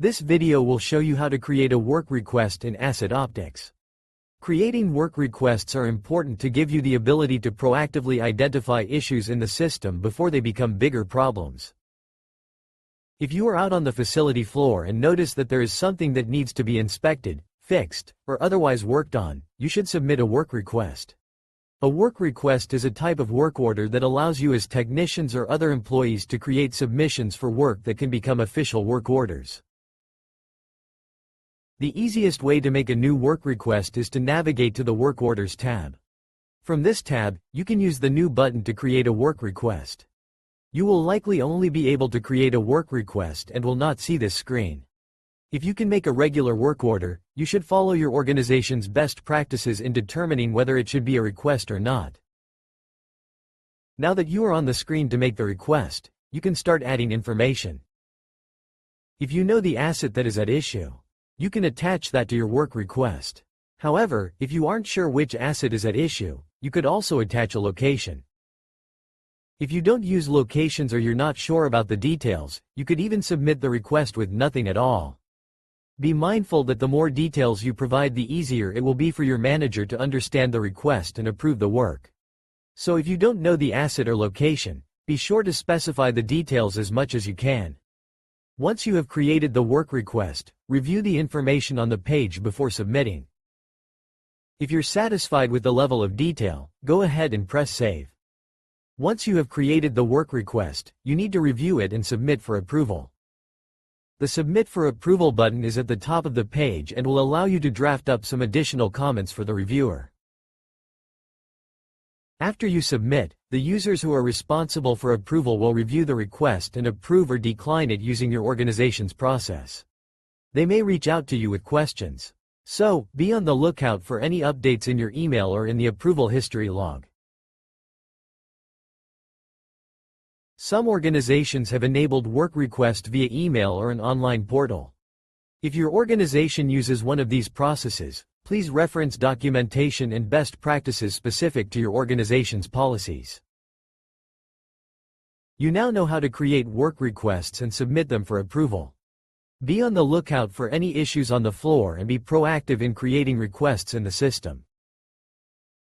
This video will show you how to create a work request in Asset Optics. Creating work requests are important to give you the ability to proactively identify issues in the system before they become bigger problems. If you are out on the facility floor and notice that there is something that needs to be inspected, fixed, or otherwise worked on, you should submit a work request. A work request is a type of work order that allows you as technicians or other employees to create submissions for work that can become official work orders. The easiest way to make a new work request is to navigate to the Work Orders tab. From this tab, you can use the New button to create a work request. You will likely only be able to create a work request and will not see this screen. If you can make a regular work order, you should follow your organization's best practices in determining whether it should be a request or not. Now that you are on the screen to make the request, you can start adding information. If you know the asset that is at issue, you can attach that to your work request. However, if you aren't sure which asset is at issue, you could also attach a location. If you don't use locations or you're not sure about the details, you could even submit the request with nothing at all. Be mindful that the more details you provide, the easier it will be for your manager to understand the request and approve the work. So if you don't know the asset or location, be sure to specify the details as much as you can. Once you have created the work request, review the information on the page before submitting. If you're satisfied with the level of detail, go ahead and press Save. Once you have created the work request, you need to review it and submit for approval. The Submit for Approval button is at the top of the page and will allow you to draft up some additional comments for the reviewer. After you submit, the users who are responsible for approval will review the request and approve or decline it using your organization's process. They may reach out to you with questions. So, be on the lookout for any updates in your email or in the approval history log. Some organizations have enabled work request via email or an online portal. If your organization uses one of these processes, please reference documentation and best practices specific to your organization's policies. You now know how to create work requests and submit them for approval. Be on the lookout for any issues on the floor and be proactive in creating requests in the system.